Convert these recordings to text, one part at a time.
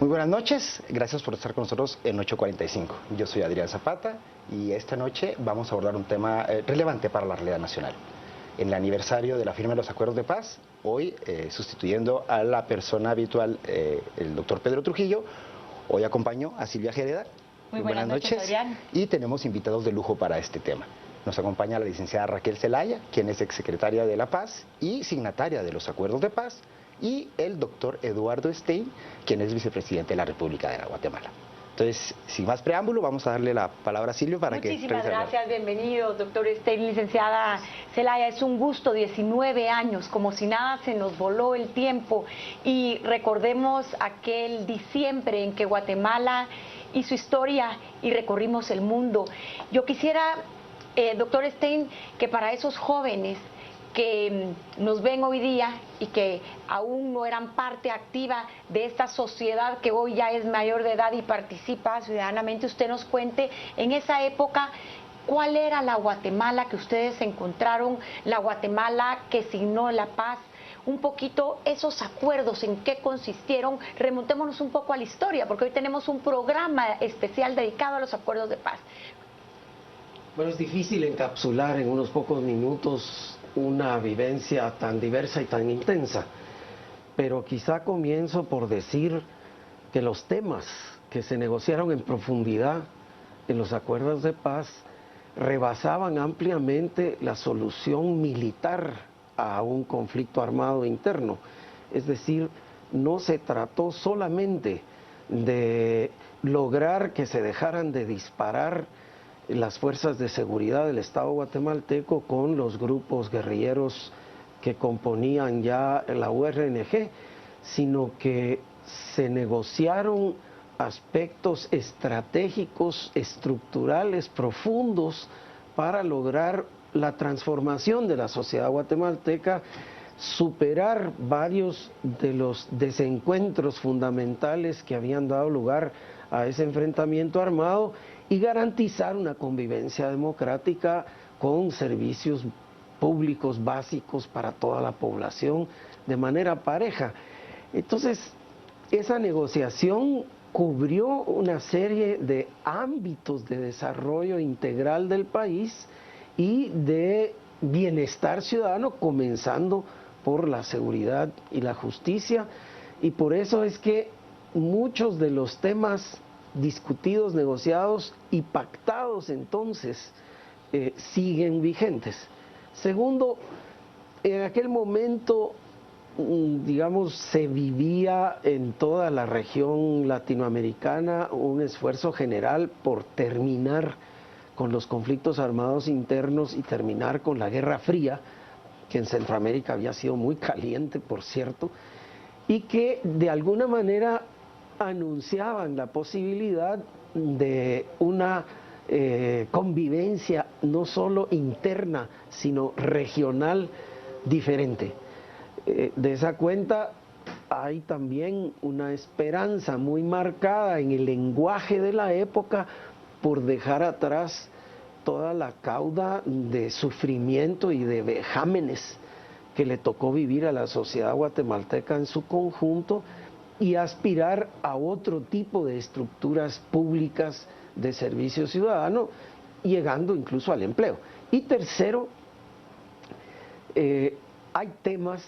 Muy buenas noches, gracias por estar con nosotros en 8:45. Yo soy Adrián Zapata y esta noche vamos a abordar un tema relevante para la realidad nacional. En el aniversario de la firma de los acuerdos de paz, hoy sustituyendo a la persona habitual, el doctor Pedro Trujillo, hoy acompaño a Silvia Jereda. Muy buenas noches, Adrián. Y tenemos invitados de lujo para este tema. Nos acompaña la licenciada Raquel Zelaya, quien es exsecretaria de la Paz y signataria de los acuerdos de paz, y el doctor Eduardo Stein, quien es vicepresidente de la República de Guatemala. Entonces, sin más preámbulo, vamos a darle la palabra a Silvio para que... Muchísimas gracias, bienvenido, doctor Stein, licenciada Zelaya. Es un gusto, 19 años, como si nada se nos voló el tiempo. Y recordemos aquel diciembre en que Guatemala hizo historia y recorrimos el mundo. Yo quisiera, doctor Stein, que para esos jóvenes que nos ven hoy día y que aún no eran parte activa de esta sociedad que hoy ya es mayor de edad y participa ciudadanamente, usted nos cuente en esa época cuál era la Guatemala que ustedes encontraron, la Guatemala que signó la paz, un poquito esos acuerdos, en qué consistieron. Remontémonos un poco a la historia, porque hoy tenemos un programa especial dedicado a los acuerdos de paz. Bueno, es difícil encapsular en unos pocos minutos una vivencia tan diversa y tan intensa, pero quizá comienzo por decir que los temas que se negociaron en profundidad en los acuerdos de paz rebasaban ampliamente la solución militar a un conflicto armado interno. Es decir, no se trató solamente de lograr que se dejaran de disparar las fuerzas de seguridad del Estado guatemalteco con los grupos guerrilleros que componían ya la URNG, sino que se negociaron aspectos estratégicos, estructurales, profundos, para lograr la transformación de la sociedad guatemalteca, superar varios de los desencuentros fundamentales que habían dado lugar a ese enfrentamiento armado y garantizar una convivencia democrática con servicios públicos básicos para toda la población de manera pareja. Entonces, esa negociación cubrió una serie de ámbitos de desarrollo integral del país y de bienestar ciudadano, comenzando por la seguridad y la justicia, y por eso es que muchos de los temas discutidos, negociados y pactados entonces siguen vigentes. Segundo, en aquel momento, digamos, se vivía en toda la región latinoamericana un esfuerzo general por terminar con los conflictos armados internos y terminar con la Guerra Fría, que en Centroamérica había sido muy caliente, por cierto, y que de alguna manera anunciaban la posibilidad de una convivencia no solo interna, sino regional diferente. De esa cuenta hay también una esperanza muy marcada en el lenguaje de la época por dejar atrás toda la cauda de sufrimiento y de vejámenes que le tocó vivir a la sociedad guatemalteca en su conjunto y aspirar a otro tipo de estructuras públicas de servicio ciudadano, llegando incluso al empleo. Y tercero, hay temas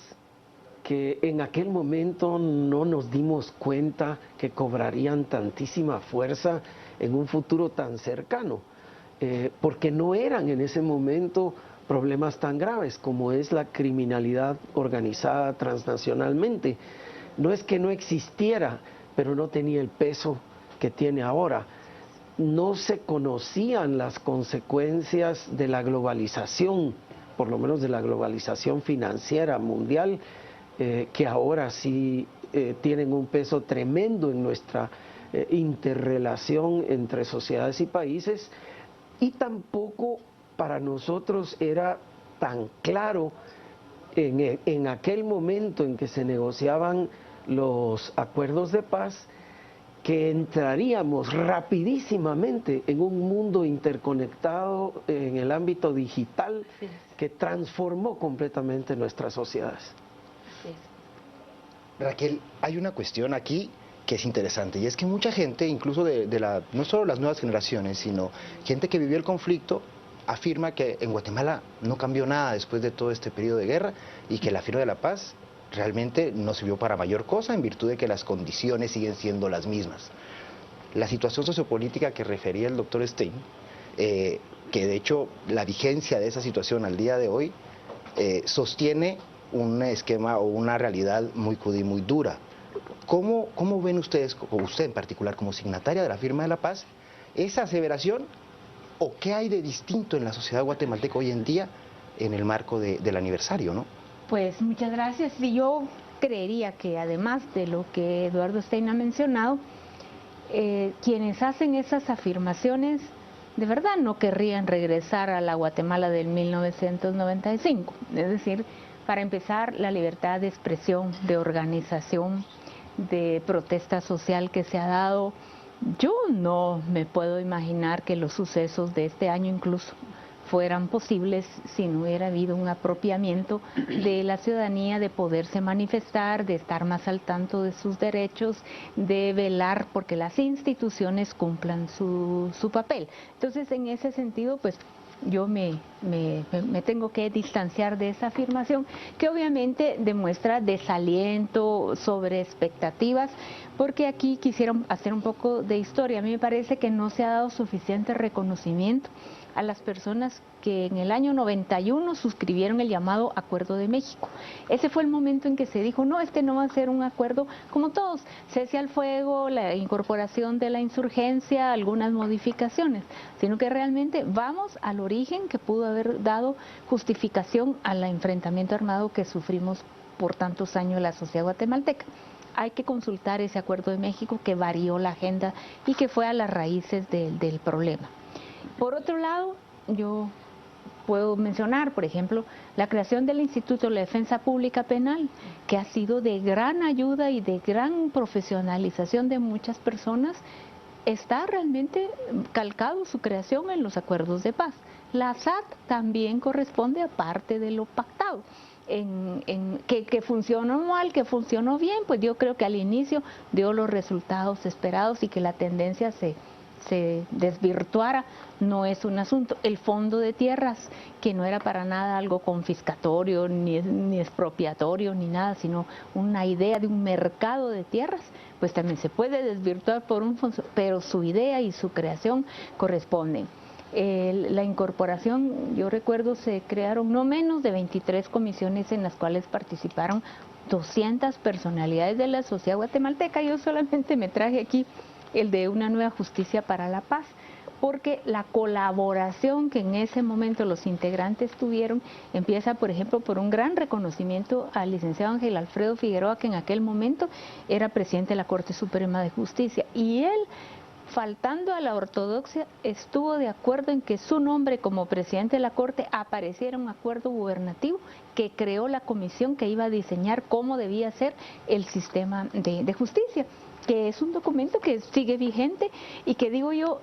que en aquel momento no nos dimos cuenta que cobrarían tantísima fuerza en un futuro tan cercano, porque no eran en ese momento problemas tan graves como es la criminalidad organizada transnacionalmente. No es que no existiera, pero no tenía el peso que tiene ahora. No se conocían las consecuencias de la globalización, por lo menos de la globalización financiera mundial, que ahora sí tienen un peso tremendo en nuestra interrelación entre sociedades y países, y tampoco para nosotros era tan claro en aquel momento en que se negociaban los acuerdos de paz, que entraríamos rapidísimamente en un mundo interconectado en el ámbito digital que transformó completamente nuestras sociedades. Raquel, hay una cuestión aquí que es interesante, y es que mucha gente, incluso no solo las nuevas generaciones, sino gente que vivió el conflicto, afirma que en Guatemala no cambió nada después de todo este periodo de guerra y que la firma de la paz realmente no sirvió para mayor cosa en virtud de que las condiciones siguen siendo las mismas. La situación sociopolítica que refería el doctor Stein, que de hecho la vigencia de esa situación al día de hoy sostiene un esquema o una realidad muy cruda y muy dura. ¿Cómo ven ustedes, o usted en particular como signataria de la firma de la paz, esa aseveración o qué hay de distinto en la sociedad guatemalteca hoy en día en el marco del aniversario, ¿no? Pues muchas gracias. Y yo creería que además de lo que Eduardo Stein ha mencionado, quienes hacen esas afirmaciones de verdad no querrían regresar a la Guatemala del 1995. Es decir, para empezar, la libertad de expresión, de organización, de protesta social que se ha dado, yo no me puedo imaginar que los sucesos de este año incluso fueran posibles si no hubiera habido un apropiamiento de la ciudadanía de poderse manifestar, de estar más al tanto de sus derechos, de velar porque las instituciones cumplan su papel. Entonces, en ese sentido, pues yo me tengo que distanciar de esa afirmación, que obviamente demuestra desaliento sobre expectativas, porque aquí quisiera hacer un poco de historia. A mí me parece que no se ha dado suficiente reconocimiento a las personas que en el año 91 suscribieron el llamado Acuerdo de México. Ese fue el momento en que se dijo, no, este no va a ser un acuerdo como todos, cese al fuego, la incorporación de la insurgencia, algunas modificaciones, sino que realmente vamos al origen que pudo haber dado justificación al enfrentamiento armado que sufrimos por tantos años la sociedad guatemalteca. Hay que consultar ese Acuerdo de México que varió la agenda y que fue a las raíces del problema. Por otro lado, yo puedo mencionar, por ejemplo, la creación del Instituto de la Defensa Pública Penal, que ha sido de gran ayuda y de gran profesionalización de muchas personas. Está realmente calcado su creación en los acuerdos de paz. La SAT también corresponde a parte de lo pactado. Que funcionó mal, que funcionó bien, pues yo creo que al inicio dio los resultados esperados y que la tendencia se desvirtuara no es un asunto. El fondo de tierras, que no era para nada algo confiscatorio, ni expropiatorio, ni nada, sino una idea de un mercado de tierras, pues también se puede desvirtuar por un fondo, pero su idea y su creación corresponden. La incorporación, yo recuerdo, se crearon no menos de 23 comisiones en las cuales participaron 200 personalidades de la sociedad guatemalteca. Yo solamente me traje aquí el de una nueva justicia para la paz, porque la colaboración que en ese momento los integrantes tuvieron empieza, por ejemplo, por un gran reconocimiento al licenciado Ángel Alfredo Figueroa, que en aquel momento era presidente de la Corte Suprema de Justicia, y él, faltando a la ortodoxia, estuvo de acuerdo en que su nombre como presidente de la Corte apareciera en un acuerdo gubernativo que creó la comisión que iba a diseñar cómo debía ser el sistema de justicia, que es un documento que sigue vigente y que, digo yo,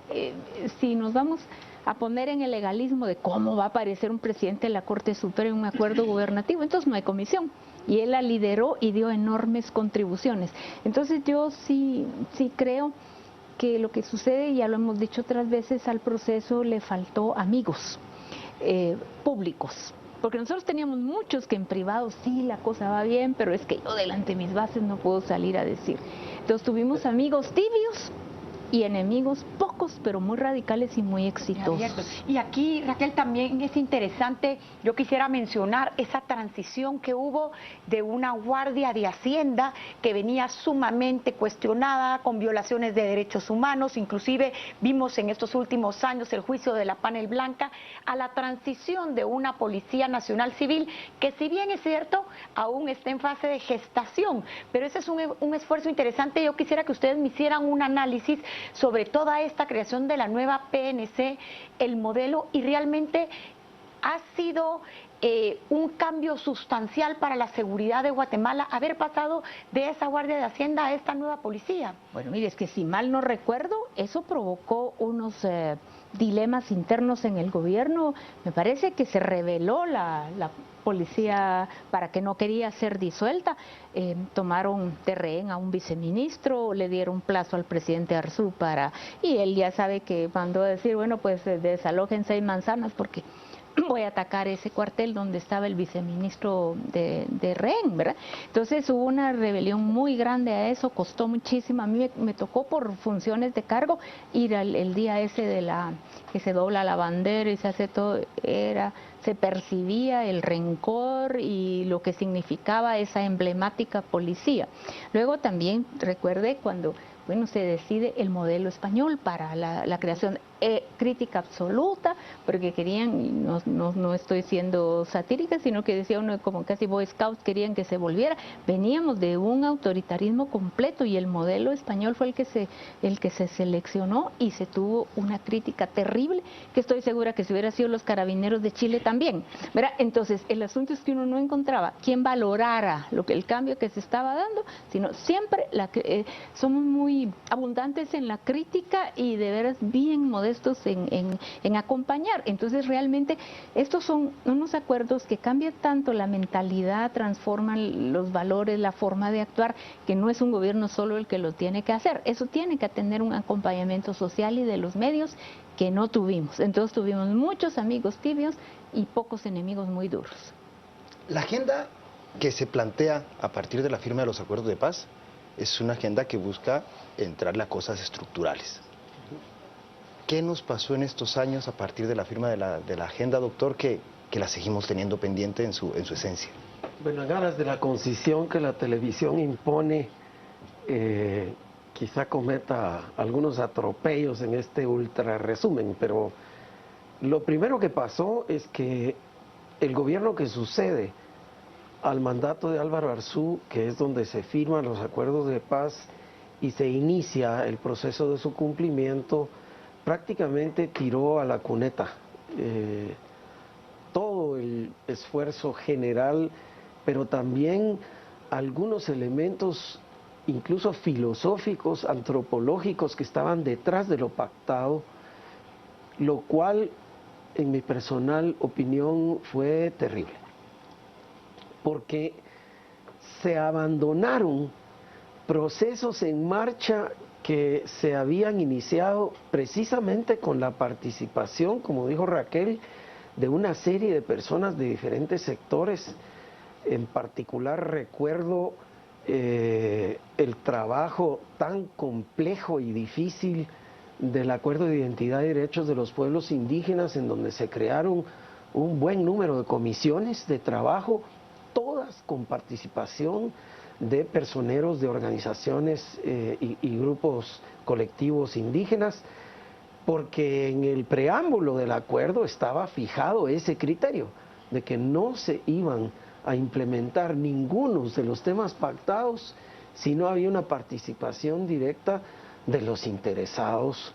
si nos vamos a poner en el legalismo de cómo va a aparecer un presidente de la Corte Suprema en un acuerdo gubernativo, entonces no hay comisión. Y él la lideró y dio enormes contribuciones. Entonces yo sí creo que lo que sucede, ya lo hemos dicho otras veces, al proceso le faltó amigos públicos. Porque nosotros teníamos muchos que en privado sí la cosa va bien, pero es que yo delante de mis bases no puedo salir a decir. Entonces tuvimos amigos tibios y enemigos pocos, pero muy radicales y muy exitosos. Y aquí, Raquel, también es interesante, yo quisiera mencionar esa transición que hubo de una guardia de Hacienda que venía sumamente cuestionada, con violaciones de derechos humanos, inclusive vimos en estos últimos años el juicio de la Panel Blanca, a la transición de una Policía Nacional Civil, que si bien es cierto, aún está en fase de gestación, pero ese es un esfuerzo interesante. Yo quisiera que ustedes me hicieran un análisis sobre toda esta creación de la nueva PNC, el modelo, y realmente ha sido un cambio sustancial para la seguridad de Guatemala haber pasado de esa Guardia de Hacienda a esta nueva policía. Bueno, mire, es que si mal no recuerdo, eso provocó unos dilemas internos en el gobierno, me parece que se reveló la policía para que no quería ser disuelta. Tomaron de rehén a un viceministro, le dieron plazo al presidente Arzú y él ya sabe que mandó a decir, bueno, pues desalojen 6 manzanas porque voy a atacar ese cuartel donde estaba el viceministro de rehén, ¿verdad? Entonces hubo una rebelión muy grande a eso, costó muchísimo. A mí me tocó por funciones de cargo ir el día ese que se dobla la bandera y se hace todo, se percibía el rencor y lo que significaba esa emblemática policía. Luego también recuerde cuando se decide el modelo español para la creación, crítica absoluta, porque querían, no estoy siendo satírica, sino que decía uno como casi Boy Scouts, querían que se volviera. Veníamos de un autoritarismo completo y el modelo español fue el que se seleccionó y se tuvo una crítica terrible, que estoy segura que si hubiera sido los carabineros de Chile también, ¿verdad? Entonces, el asunto es que uno no encontraba quien valorara el cambio que se estaba dando, sino siempre somos muy abundantes en la crítica y de veras bien modestos en acompañar. Entonces realmente estos son unos acuerdos que cambian tanto la mentalidad, transforman los valores, la forma de actuar, que no es un gobierno solo el que lo tiene que hacer. Eso tiene que tener un acompañamiento social y de los medios que no tuvimos. Entonces tuvimos muchos amigos tibios y pocos enemigos muy duros. La agenda que se plantea a partir de la firma de los acuerdos de paz es una agenda que busca entrarle a cosas estructurales. ¿Qué nos pasó en estos años a partir de la firma de la agenda, doctor, que la seguimos teniendo pendiente en su esencia? Bueno, en aras de la concisión que la televisión impone, quizá cometa algunos atropellos en este ultra resumen, pero lo primero que pasó es que el gobierno que sucede al mandato de Álvaro Arzú, que es donde se firman los acuerdos de paz y se inicia el proceso de su cumplimiento, prácticamente tiró a la cuneta todo el esfuerzo general, pero también algunos elementos incluso filosóficos, antropológicos que estaban detrás de lo pactado, lo cual en mi personal opinión fue terrible, porque se abandonaron procesos en marcha que se habían iniciado precisamente con la participación, como dijo Raquel, de una serie de personas de diferentes sectores. En particular recuerdo el trabajo tan complejo y difícil del Acuerdo de Identidad y Derechos de los Pueblos Indígenas, en donde se crearon un buen número de comisiones de trabajo, todas con participación de personeros de organizaciones y grupos colectivos indígenas, porque en el preámbulo del acuerdo estaba fijado ese criterio de que no se iban a implementar ninguno de los temas pactados si no había una participación directa de los interesados.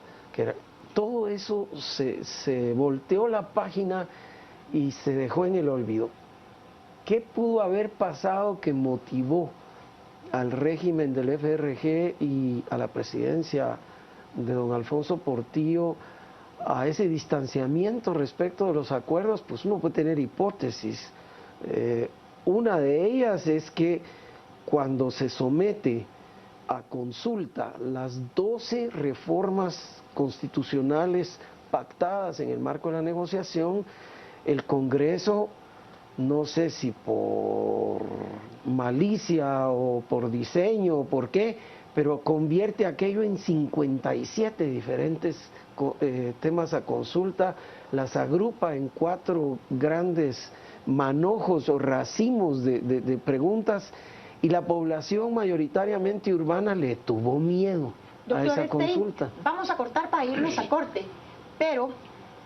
Todo eso se volteó la página y se dejó en el olvido. ¿Qué pudo haber pasado que motivó al régimen del FRG y a la presidencia de don Alfonso Portillo a ese distanciamiento respecto de los acuerdos? Pues uno puede tener hipótesis. Una de ellas es que cuando se somete a consulta las 12 reformas constitucionales pactadas en el marco de la negociación, el Congreso, no sé si por malicia o por diseño o por qué, pero convierte aquello en 57 diferentes temas a consulta, las agrupa en 4 grandes manojos o racimos de preguntas, y la población mayoritariamente urbana le tuvo miedo a esa consulta. Vamos a cortar para irnos a corte, pero,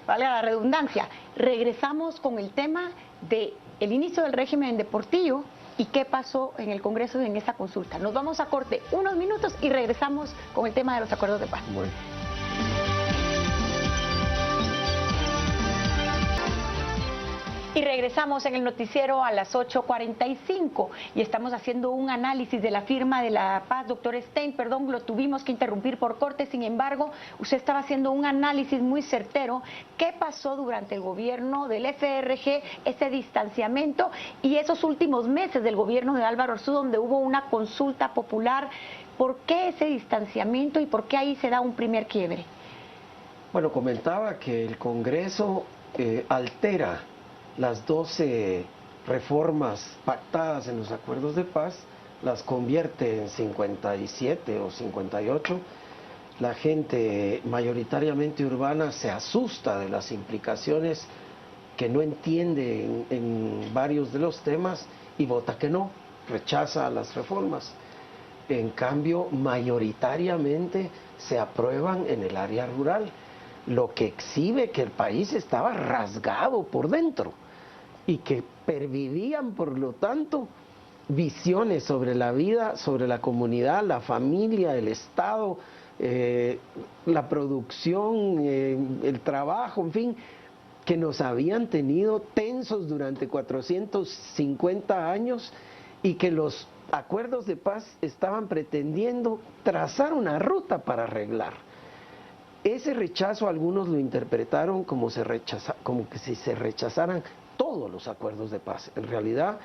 vale la redundancia, regresamos con el tema del inicio del régimen de Portillo y qué pasó en el Congreso en esa consulta. Nos vamos a corte unos minutos y regresamos con el tema de los acuerdos de paz. Bueno. Y regresamos en el noticiero a las 8:45 y estamos haciendo un análisis de la firma de la paz. Doctor Stein, perdón, lo tuvimos que interrumpir por corte, sin embargo, usted estaba haciendo un análisis muy certero. ¿Qué pasó durante el gobierno del FRG, ese distanciamiento y esos últimos meses del gobierno de Álvaro Arzú, donde hubo una consulta popular? ¿Por qué ese distanciamiento y por qué ahí se da un primer quiebre? Bueno, comentaba que el Congreso altera las 12 reformas pactadas en los acuerdos de paz, las convierte en 57 o 58. La gente mayoritariamente urbana se asusta de las implicaciones que no entiende en varios de los temas y vota que no, rechaza las reformas. En cambio, mayoritariamente se aprueban en el área rural, lo que exhibe que el país estaba rasgado por dentro y que pervivían, por lo tanto, visiones sobre la vida, sobre la comunidad, la familia, el Estado, la producción, el trabajo, en fin, que nos habían tenido tensos durante 450 años y que los acuerdos de paz estaban pretendiendo trazar una ruta para arreglar. Ese rechazo algunos lo interpretaron como que si se rechazaran todos los acuerdos de paz. En realidad,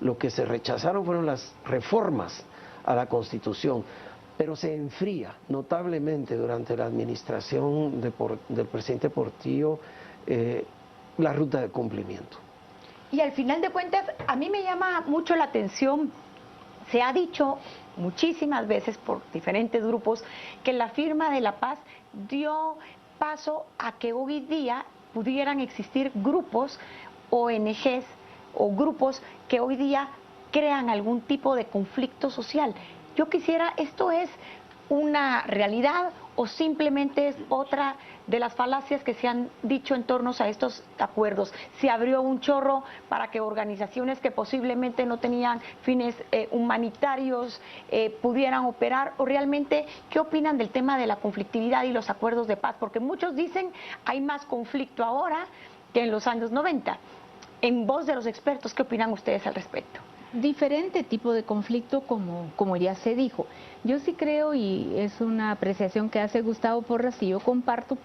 lo que se rechazaron fueron las reformas a la Constitución, pero se enfría notablemente durante la administración del presidente Portillo la ruta de cumplimiento. Y al final de cuentas, a mí me llama mucho la atención, se ha dicho muchísimas veces por diferentes grupos que la firma de la paz dio paso a que hoy día pudieran existir grupos, ONGs o grupos que hoy día crean algún tipo de conflicto social. Yo quisiera, ¿esto es una realidad o simplemente es otra de las falacias que se han dicho en torno a estos acuerdos? ¿Se abrió un chorro para que organizaciones que posiblemente no tenían fines humanitarios pudieran operar? ¿O realmente qué opinan del tema de la conflictividad y los acuerdos de paz? Porque muchos dicen hay más conflicto ahora que en los años 90. En voz de los expertos, ¿qué opinan ustedes al respecto? Diferente tipo de conflicto, como ya se dijo. Yo sí creo, y es una apreciación que hace Gustavo Porras y yo comparto,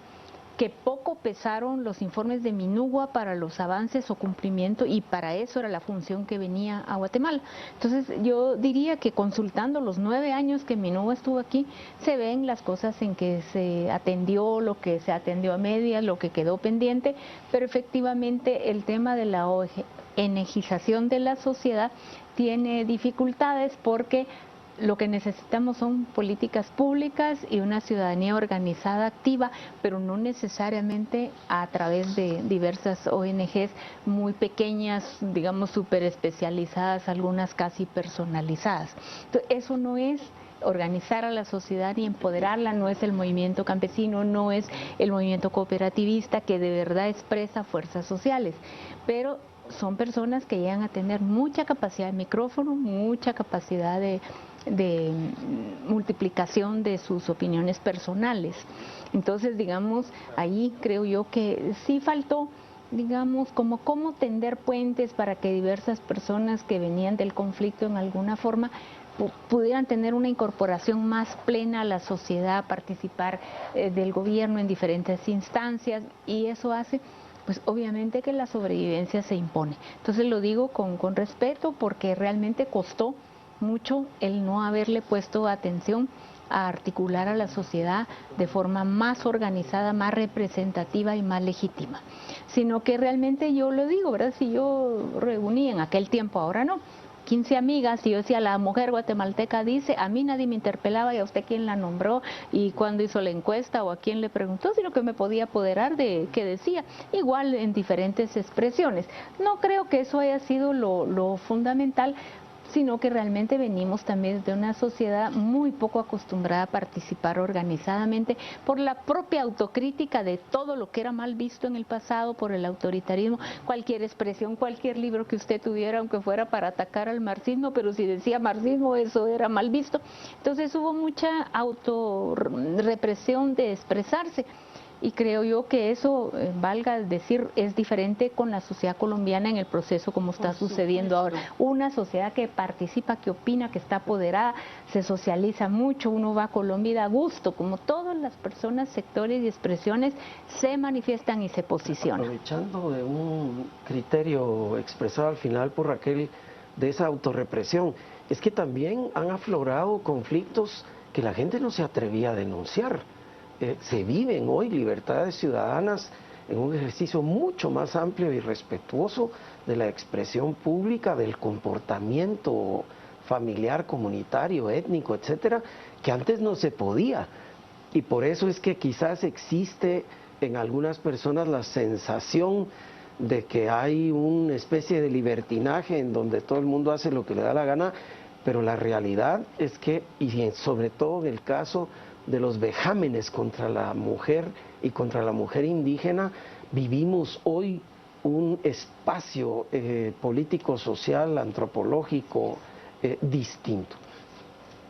que poco pesaron los informes de Minugua para los avances o cumplimiento, y para eso era la función que venía a Guatemala. Entonces yo diría que consultando los 9 años que Minugua estuvo aquí, se ven las cosas en que se atendió, lo que se atendió a medias, lo que quedó pendiente, pero efectivamente el tema de la energización de la sociedad tiene dificultades porque lo que necesitamos son políticas públicas y una ciudadanía organizada, activa, pero no necesariamente a través de diversas ONGs muy pequeñas, digamos súper especializadas, algunas casi personalizadas. Entonces, eso no es organizar a la sociedad y empoderarla, no es el movimiento campesino, no es el movimiento cooperativista que de verdad expresa fuerzas sociales, pero son personas que llegan a tener mucha capacidad de micrófono, mucha capacidad de multiplicación de sus opiniones personales. Entonces, digamos, ahí creo yo que sí faltó, digamos, como cómo tender puentes para que diversas personas que venían del conflicto en alguna forma pudieran tener una incorporación más plena a la sociedad, participar del gobierno en diferentes instancias, y eso hace pues obviamente que la sobrevivencia se impone. Entonces lo digo con respeto porque realmente costó mucho el no haberle puesto atención a articular a la sociedad de forma más organizada, más representativa y más legítima. Sino que realmente yo lo digo, ¿verdad? Si yo reuní en aquel tiempo, ahora no, 15 amigas, y yo decía, la mujer guatemalteca dice, a mí nadie me interpelaba y a usted quién la nombró y cuándo hizo la encuesta o a quién le preguntó, sino que me podía apoderar de qué decía, igual en diferentes expresiones. No creo que eso haya sido lo fundamental, sino que realmente venimos también de una sociedad muy poco acostumbrada a participar organizadamente por la propia autocrítica de todo lo que era mal visto en el pasado, por el autoritarismo, cualquier expresión, cualquier libro que usted tuviera, aunque fuera para atacar al marxismo, pero si decía marxismo eso era mal visto. Entonces hubo mucha autorrepresión de expresarse. Y creo yo que eso, valga decir, es diferente con la sociedad colombiana en el proceso como está sucediendo ahora. Una sociedad que participa, que opina, que está apoderada, se socializa mucho, uno va a Colombia y da gusto, como todas las personas, sectores y expresiones se manifiestan y se posicionan. Aprovechando de un criterio expresado al final por Raquel de esa autorrepresión, es que también han aflorado conflictos que la gente no se atrevía a denunciar. Se viven hoy libertades ciudadanas en un ejercicio mucho más amplio y respetuoso de la expresión pública, del comportamiento familiar, comunitario, étnico, etcétera, que antes no se podía. Y por eso es que quizás existe en algunas personas la sensación de que hay una especie de libertinaje en donde todo el mundo hace lo que le da la gana, pero la realidad es que, y sobre todo en el caso de los vejámenes contra la mujer y contra la mujer indígena, vivimos hoy un espacio político, social, antropológico distinto.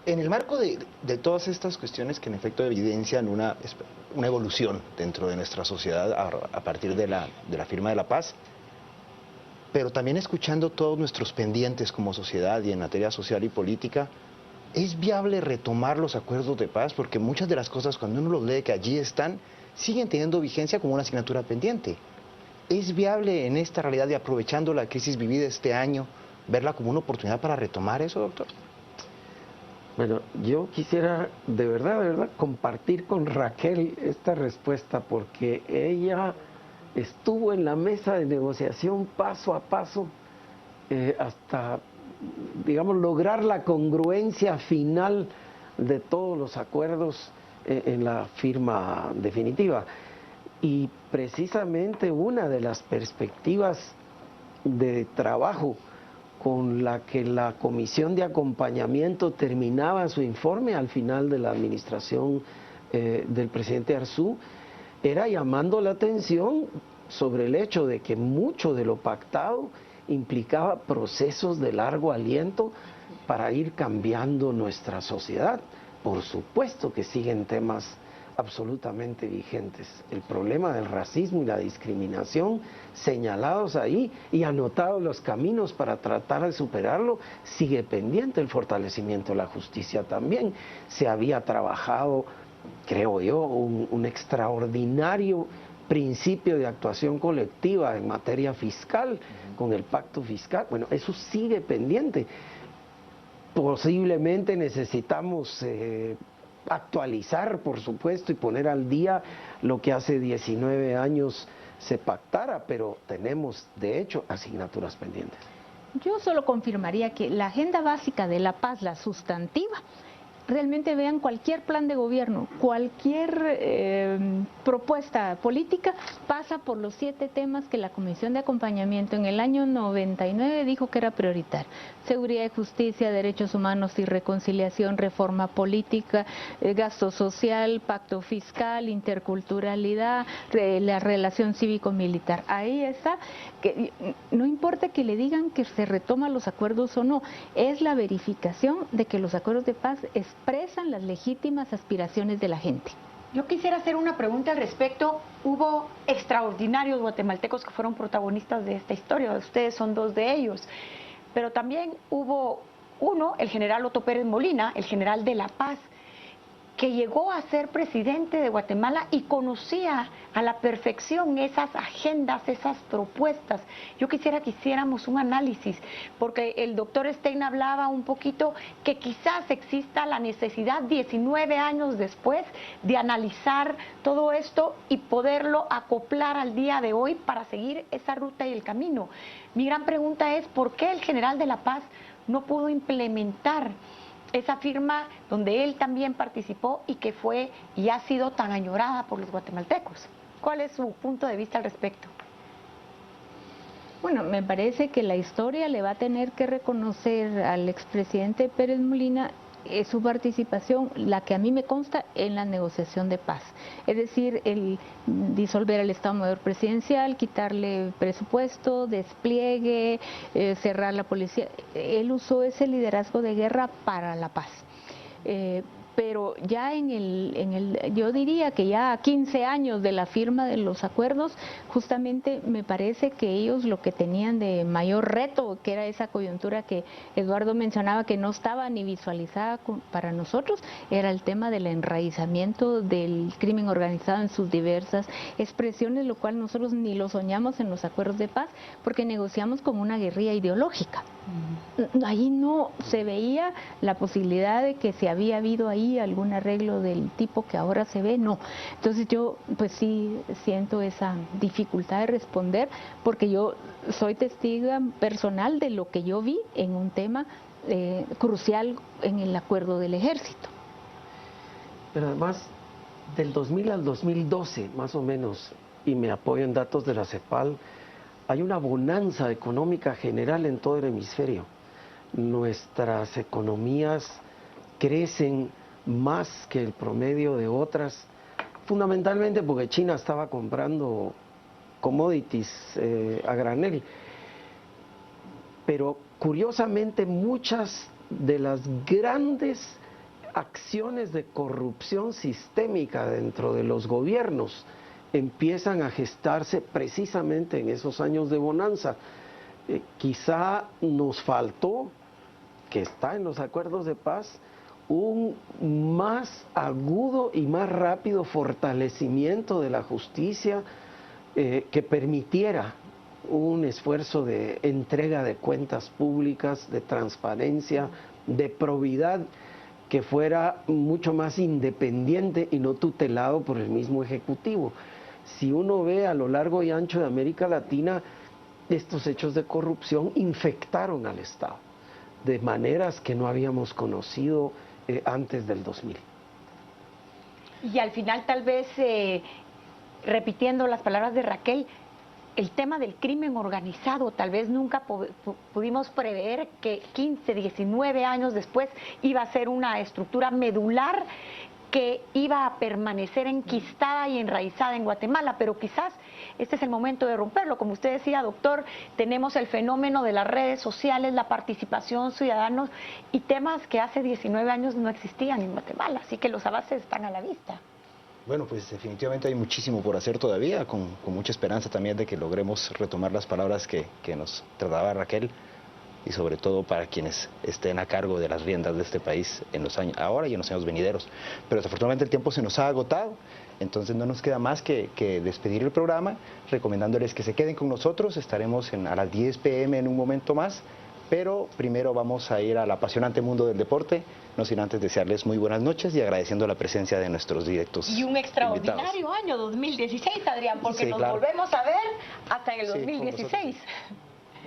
En el marco de todas estas cuestiones que en efecto evidencian una evolución dentro de nuestra sociedad a partir de la firma de la paz, pero también escuchando todos nuestros pendientes como sociedad y en materia social y política, ¿es viable retomar los acuerdos de paz? Porque muchas de las cosas, cuando uno los lee que allí están, siguen teniendo vigencia como una asignatura pendiente. ¿Es viable en esta realidad y aprovechando la crisis vivida este año, verla como una oportunidad para retomar eso, doctor? Bueno, yo quisiera de verdad compartir con Raquel esta respuesta, porque ella estuvo en la mesa de negociación paso a paso hasta, digamos, lograr la congruencia final de todos los acuerdos en la firma definitiva. Y precisamente una de las perspectivas de trabajo con la que la comisión de acompañamiento terminaba su informe al final de la administración del presidente Arzú, era llamando la atención sobre el hecho de que mucho de lo pactado implicaba procesos de largo aliento para ir cambiando nuestra sociedad. Por supuesto que siguen temas absolutamente vigentes. El problema del racismo y la discriminación señalados ahí y anotados los caminos para tratar de superarlo, sigue pendiente. El fortalecimiento de la justicia también. Se había trabajado, creo yo, un extraordinario principio de actuación colectiva en materia fiscal, con el pacto fiscal. Bueno, eso sigue pendiente. Posiblemente necesitamos actualizar, por supuesto, y poner al día lo que hace 19 años se pactara, pero tenemos, de hecho, asignaturas pendientes. Yo solo confirmaría que la agenda básica de la paz, la sustantiva, realmente vean cualquier plan de gobierno, cualquier propuesta política, pasa por los 7 temas que la Comisión de Acompañamiento en el año 99 dijo que era prioritario: seguridad y justicia, derechos humanos y reconciliación, reforma política, gasto social, pacto fiscal, interculturalidad, la relación cívico-militar. Ahí está, que no importa que le digan que se retoman los acuerdos o no, es la verificación de que los acuerdos de paz expresan las legítimas aspiraciones de la gente. Yo quisiera hacer una pregunta al respecto. Hubo extraordinarios guatemaltecos que fueron protagonistas de esta historia, ustedes son 2 de ellos, pero también hubo uno, el general Otto Pérez Molina, el general de la paz, que llegó a ser presidente de Guatemala y conocía a la perfección esas agendas, esas propuestas. Yo quisiera que hiciéramos un análisis, porque el doctor Stein hablaba un poquito que quizás exista la necesidad 19 años después de analizar todo esto y poderlo acoplar al día de hoy para seguir esa ruta y el camino. Mi gran pregunta es, ¿por qué el general de la paz no pudo implementar esa firma donde él también participó y que fue y ha sido tan añorada por los guatemaltecos? ¿Cuál es su punto de vista al respecto? Bueno, me parece que la historia le va a tener que reconocer al expresidente Pérez Molina su participación, la que a mí me consta, en la negociación de paz. Es decir, el disolver el Estado Mayor Presidencial, quitarle presupuesto, despliegue, cerrar la policía. Él usó ese liderazgo de guerra para la paz. pero ya yo diría que ya a 15 años de la firma de los acuerdos, justamente me parece que ellos lo que tenían de mayor reto, que era esa coyuntura que Eduardo mencionaba que no estaba ni visualizada para nosotros, era el tema del enraizamiento del crimen organizado en sus diversas expresiones, lo cual nosotros ni lo soñamos en los acuerdos de paz, porque negociamos con una guerrilla ideológica. Ahí no se veía la posibilidad de que si había habido ahí algún arreglo del tipo que ahora se ve, no. Entonces yo pues sí siento esa dificultad de responder, porque yo soy testigo personal de lo que yo vi en un tema crucial en el acuerdo del ejército. Pero además, del 2000 al 2012, más o menos, y me apoyo en datos de la CEPAL, hay una bonanza económica general en todo el hemisferio. Nuestras economías crecen más que el promedio de otras, fundamentalmente porque China estaba comprando commodities a granel. Pero curiosamente muchas de las grandes acciones de corrupción sistémica dentro de los gobiernos empiezan a gestarse precisamente en esos años de bonanza. Quizá nos faltó, que está en los acuerdos de paz, un más agudo y más rápido fortalecimiento de la justicia que permitiera un esfuerzo de entrega de cuentas públicas, de transparencia, de probidad, que fuera mucho más independiente y no tutelado por el mismo Ejecutivo. Si uno ve a lo largo y ancho de América Latina, estos hechos de corrupción infectaron al Estado de maneras que no habíamos conocido antes del 2000. Y al final, tal vez, repitiendo las palabras de Raquel, el tema del crimen organizado, tal vez nunca pudimos prever que 15, 19 años después iba a ser una estructura medular que iba a permanecer enquistada y enraizada en Guatemala, pero quizás este es el momento de romperlo. Como usted decía, doctor, tenemos el fenómeno de las redes sociales, la participación ciudadana y temas que hace 19 años no existían en Guatemala, así que los avances están a la vista. Bueno, pues definitivamente hay muchísimo por hacer todavía, con mucha esperanza también de que logremos retomar las palabras que nos trataba Raquel, y sobre todo para quienes estén a cargo de las riendas de este país en los años, ahora y en los años venideros. Pero desafortunadamente el tiempo se nos ha agotado, entonces no nos queda más que despedir el programa, recomendándoles que se queden con nosotros. Estaremos a las 10 p.m. en un momento más, pero primero vamos a ir al apasionante mundo del deporte, no sin antes desearles muy buenas noches y agradeciendo la presencia de nuestros directos y un extraordinario invitados. Año 2016, Adrián, porque sí, nos claro. volvemos a ver hasta en el 2016.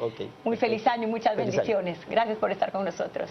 Okay, Muy feliz año y muchas feliz bendiciones. año. Gracias por estar con nosotros.